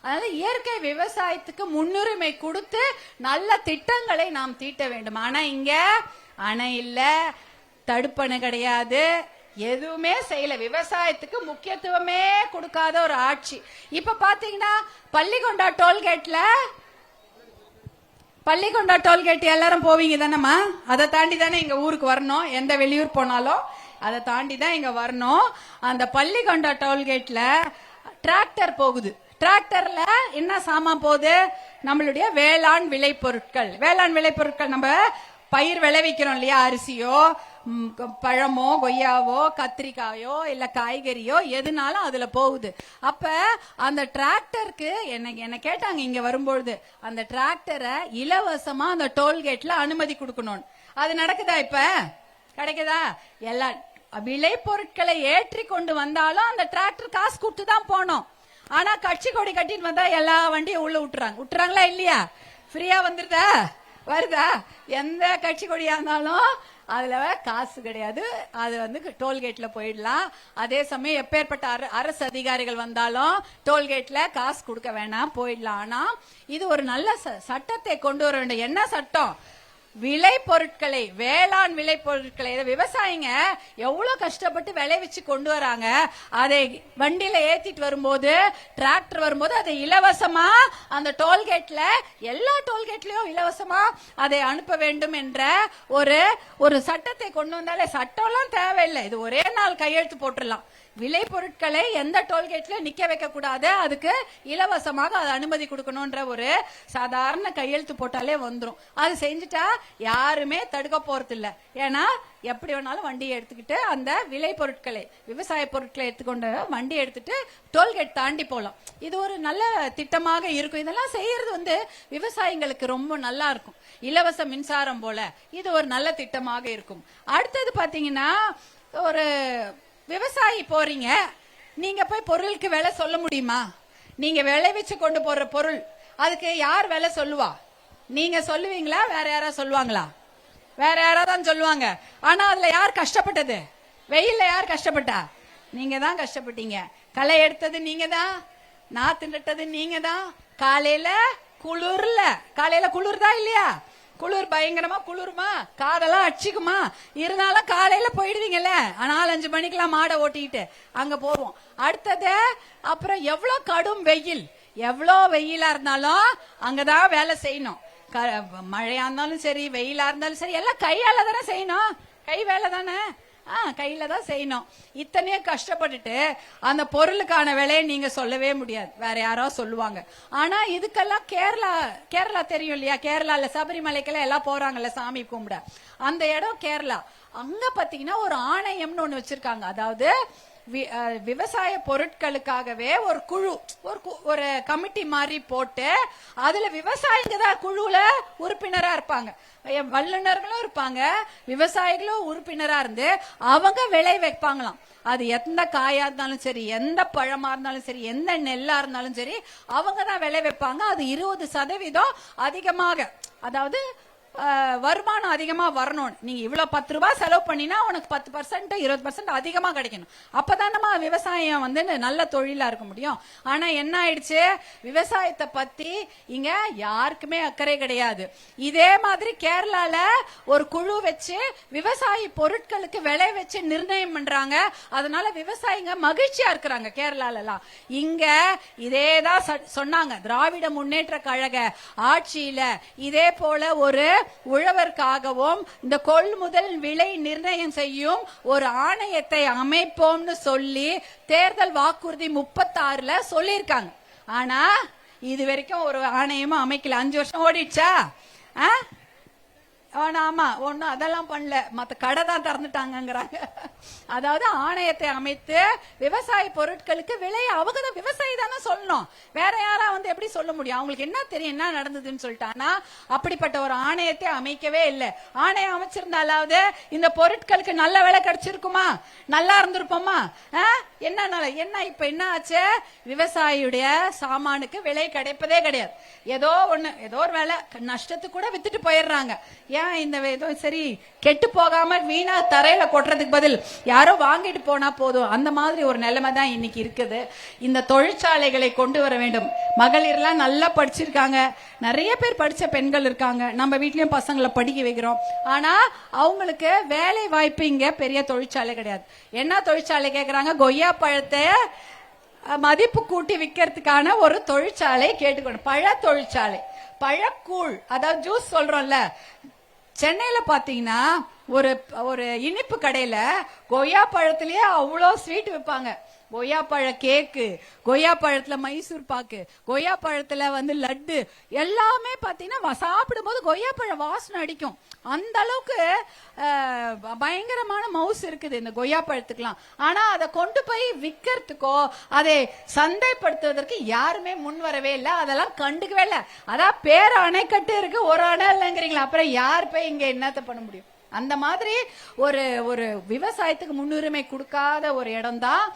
அதனால இயற்கை விவசாயத்துக்கு முன்னுரிமை கொடுத்து நல்ல திட்டங்களை நாம் தீட்ட வேண்டும். ஆனா இங்க அணை இல்ல, தடுப்பணை கிடையாது, எதுவுமே செய்யல. விவசாயத்துக்கு முக்கியத்துவமே கொடுக்காத ஒரு ஆட்சி. இப்ப பாத்தீங்கன்னா பள்ளிகொண்டா டோல்கேட் எல்லாரும் போவீங்க தானேம்மா? அதை தாண்டி தானே இங்க ஊருக்கு வரணும். எந்த வெளியூர் போனாலும் அதை தாண்டி தான் இங்க வரணும். அந்த பள்ளிகொண்டா டோல்கேட்ல டிராக்டர் போகுது. டிராக்டர்ல என்ன சாமான் போகுது? நம்மளுடைய வேளாண் விளைபொருட்கள் நம்ம பயிர் விளைவிக்கிறோம் இல்லையா, அரிசியோ பழமோ கொய்யாவோ கத்திரிக்காயோ இல்ல காய்கறியோ எதுனாலும் அதுல போகுது. அப்ப அந்த டிராக்டருக்கு என்ன கேட்டாங்க இங்க வரும்பொழுது, அந்த டிராக்டரை இலவசமா அந்த டோல்கேட்ல அனுமதி கொடுக்கணும். அது நடக்குதா? இப்ப கிடைக்குதா? எல்லா விளை பொருட்களை ஏற்றி கொண்டு வந்தாலும் அந்த டிராக்டர் காசு கொடுத்து தான் போனோம். ஆனா கட்சி கொடி கட்டிட்டு வந்தா எல்லா வண்டியும் உள்ள விட்டுறாங்களா இல்லையா? ஃப்ரீயா வருதா? எந்த கட்சி கொடியா இருந்தாலும் அதுல காசு கிடையாது. அது டோல்கேட்ல போயிடலாம். அதே சமயம் எப்பேற்பட்ட அரசு அதிகாரிகள் வந்தாலும் டோல்கேட்ல காசு கொடுக்க வேணாம், போயிடலாம். ஆனா இது ஒரு நல்ல சட்டத்தை கொண்டு வர வேண்டும். என்ன சட்டம்? விளைபொருட்களை, வேளாண் விளைபொருட்களை விவசாயிங்க எவ்வளவு கஷ்டப்பட்டு விளைவிச்சு கொண்டு வராங்க. அதை வண்டியில ஏத்திட்டு வரும்போது, டிராக்டர் வரும்போது அதை இலவசமா அந்த டோல்கேட்ல, எல்லா டோல்கேட்லயும் இலவசமா அதை அனுப்ப வேண்டும் என்ற ஒரு சட்டத்தை கொண்டு வந்தாலே, சட்டம்லாம் தேவையில்லை. இது ஒரே நாள் கையெழுத்து போட்டுடலாம். விளைபொருட்களை எந்த டோல்கேட்ல நிக்க வைக்க கூடாது, அதுக்கு இலவசமாக அது அனுமதி கொடுக்கணும்ன்ற ஒரு சாதாரண கையெழுத்து போட்டாலே வந்துரும். அது செஞ்சுட்டா யாருமே தடுக்க போறது இல்ல. ஏன்னா எப்படி வேணாலும் வண்டியை எடுத்துக்கிட்டு அந்த விளைபொருட்களை, விவசாய பொருட்களை எடுத்துக்கொண்டு வண்டி எடுத்துட்டு டோல்கேட் தாண்டி போலாம். இது ஒரு நல்ல திட்டமாக இருக்கும். இதெல்லாம் செய்யறது விவசாயிகளுக்கு ரொம்ப நல்லா இருக்கும். இலவச மின்சாரம் போல இது ஒரு நல்ல திட்டமாக இருக்கும். அடுத்தது பாத்தீங்கன்னா, ஒரு விவசாயி போறீங்க, நீங்க போய் பொருளுக்கு விலை சொல்ல முடியுமா? நீங்க விளைவிச்சு கொண்டு போற பொருள், அதுக்கு யார் விலை சொல்லுவா? நீங்க சொல்லுவீங்களா? வேற யாராவது சொல்லுவாங்களா? வேற யாராவது தான் சொல்லுவாங்க. ஆனா அதுல யார் கஷ்டப்பட்டது? வெயில்ல யார் கஷ்டப்பட்டா? நீங்க தான் கஷ்டப்பட்டீங்க. களை எடுத்தது நீங்க தான், நாத்து நட்டது நீங்க தான். காலையில குளிர்தா இல்லையா? குளிர் பயங்கரமா குளிருமா, காதெல்லாம் அடிச்சுக்குமா, இருந்தாலும் காலையில போயிடுவீங்கல்ல. 4-5 மணிக்கெல்லாம் மாடை ஓட்டிக்கிட்டு அங்க போவோம். அடுத்தது அப்புறம் எவ்வளவு கடும் வெயில், எவ்வளவு வெயிலா இருந்தாலும் அங்கதான் வேலை செய்யணும். மழையா இருந்தாலும் சரி, வெயிலா இருந்தாலும் சரி, எல்லாம் கையால தானே செய்யணும். கை வேலை தானே, கையில தான் செய்யணும். இத்தனையும் கஷ்டப்பட்டுட்டு அந்த பொருளுக்கான விலையை நீங்க சொல்லவே முடியாது, வேற யாரோ சொல்லுவாங்க. ஆனா இதுக்கெல்லாம் கேரளா தெரியும் இல்லையா? கேரளால சபரிமலைக்கெல்லாம் எல்லாம் போறாங்கல்ல சாமி கும்பிட. அந்த இடம் கேரளா. அங்க பாத்தீங்கன்னா ஒரு ஆணையம்னு ஒண்ணு வச்சிருக்காங்க. அதாவது விவசாய பொருட்களுக்காகவே ஒரு குழு, ஒரு கமிட்டி மாதிரி போட்டு அதுல விவசாயிங்க தான் குழுல உறுப்பினரா இருப்பாங்க. வல்லுநர்களும் இருப்பாங்க, விவசாயிகளும் உறுப்பினரா இருந்து அவங்க விளை வைப்பாங்களாம். அது எந்த காயா இருந்தாலும் சரி, எந்த பழமா இருந்தாலும் சரி, எந்த நெல்லா இருந்தாலும் சரி, அவங்க தான் விளை வைப்பாங்க. அது 20% அதிகமாக, அதாவது வருமானம் அதிகமா வரணும். நீங்க இவ்வளவு 10 ரூபாய் செலவு பண்ணினா உனக்கு 10% 20% அதிகமா கிடைக்கணும். அப்பதான் நம்ம விவசாயம் நல்ல தொழிலா இருக்க முடியும். ஆனா என்ன ஆயிடுச்சு, விவசாயத்தை பத்தி இங்க யாருக்குமே அக்கறை கிடையாது. இதே மாதிரி கேரளால ஒரு குழு வச்சு விவசாய பொருட்களுக்கு விலை வச்சு நிர்ணயம் பண்றாங்க. அதனால விவசாயிங்க மகிழ்ச்சியா இருக்கிறாங்க கேரளால எல்லாம். இங்க இதேதான் சொன்னாங்க. திராவிட முன்னேற்ற கழக ஆட்சியில இதே போல ஒரு உழவர்க்காகவும் இந்த கொள்முதல் விலை நிர்ணயம் செய்யும் ஒரு ஆணையத்தை அமைப்போம்னு சொல்லி தேர்தல் வாக்குறுதி 36ல சொல்லியிருக்காங்க. ஆனா இது வரைக்கும் ஒரு ஆணையமும் அமைக்கல. 5 வருஷம் ஓடிடுச்சா? ஆமா, ஒன்னும் அதெல்லாம் பண்ணல. மத்த கடை தான் திறந்துட்டாங்கிறாங்க. அதாவது ஆணையத்தை அமைத்து விவசாய பொருட்களுக்கு விலை அவங்க தான், விவசாயி தானே சொல்லணும். வேற யாரா எப்படி சொல்ல முடியும்? அவங்களுக்கு என்ன தெரியும் என்ன நடந்ததுன்னு சொல்லிட்டானா? அப்படிப்பட்ட ஒரு ஆணையத்தை அமைக்கவே இல்லை. ஆணையம் அமைச்சிருந்தாலாவது இந்த பொருட்களுக்கு நல்ல விலை கிடைச்சிருக்குமா? நல்லா இருந்திருப்போமா? என்ன இப்ப என்ன ஆச்சு? விவசாயியுடைய சாமானுக்கு விலை கிடைப்பதே கிடையாது. ஏதோ ஒரு வேலை நஷ்டத்துக்கு கூட வித்துட்டு போயிடுறாங்க. ஏன் இந்த ஏதோ சரி கெட்டு போகாம வீணா தரையில கொட்டுறதுக்கு பதில் யாரோ வாங்கிட்டு போனா போதும், அந்த மாதிரி ஒரு நிலைமை தான் இன்னைக்கு இருக்குது. இந்த தொழிற்சாலைகளை கொண்டு வர வேண்டும். மகளிர்லாம் நல்லா படிச்சிருக்காங்க, நிறைய பேர் படிச்ச பெண்கள் இருக்காங்க, நம்ம வீட்லயும் பசங்களை படிக்க வைக்கிறோம். ஆனா அவங்களுக்கு வேலை வாய்ப்பு இங்க பெரிய தொழிற்சாலை கிடையாது. என்ன தொழிற்சாலை கேக்குறாங்க? கொய்யா பழத்தை மதிப்பு கூட்டி விற்கிறதுக்கான ஒரு தொழிற்சாலை கேட்டுக்கணும். பழ தொழிற்சாலை, பழக்கூழ், அதாவது ஜூஸ் சொல்றோம்ல. சென்னையில பாத்தீங்கன்னா ஒரு ஒரு இனிப்பு கடையில கொய்யா பழத்திலேயே அவ்வளோ ஸ்வீட் விற்பாங்க. கொய்யா பழ கேக்கு, கொய்யா பழத்துல மைசூர் பாக்கு, கொய்யா பழத்துல லட்டு, எல்லாமே பாத்தீங்கன்னா சாப்பிடும் போது கொய்யா பழ வாசனை அடிக்கும். அந்த அளவுக்கு பயங்கரமான மவுஸ் இருக்குது இந்த கொய்யா பழத்துக்குலாம். ஆனா அதை கொண்டு போய் விற்கிறதுக்கோ அதை சந்தைப்படுத்துவதற்கு யாருமே முன் வரவே இல்லை, அதெல்லாம் கண்டுக்கவே இல்லை. அதான் பேர் அணைக்கட்டு இருக்கு, ஒரு அணை இல்லைங்கிறீங்களா, அப்புறம் யார் போய் இங்க என்னத்த பண்ண முடியும்? அந்த மாதிரி ஒரு ஒரு விவசாயத்துக்கு முன்னுரிமை கொடுக்காத ஒரு இடம் தான்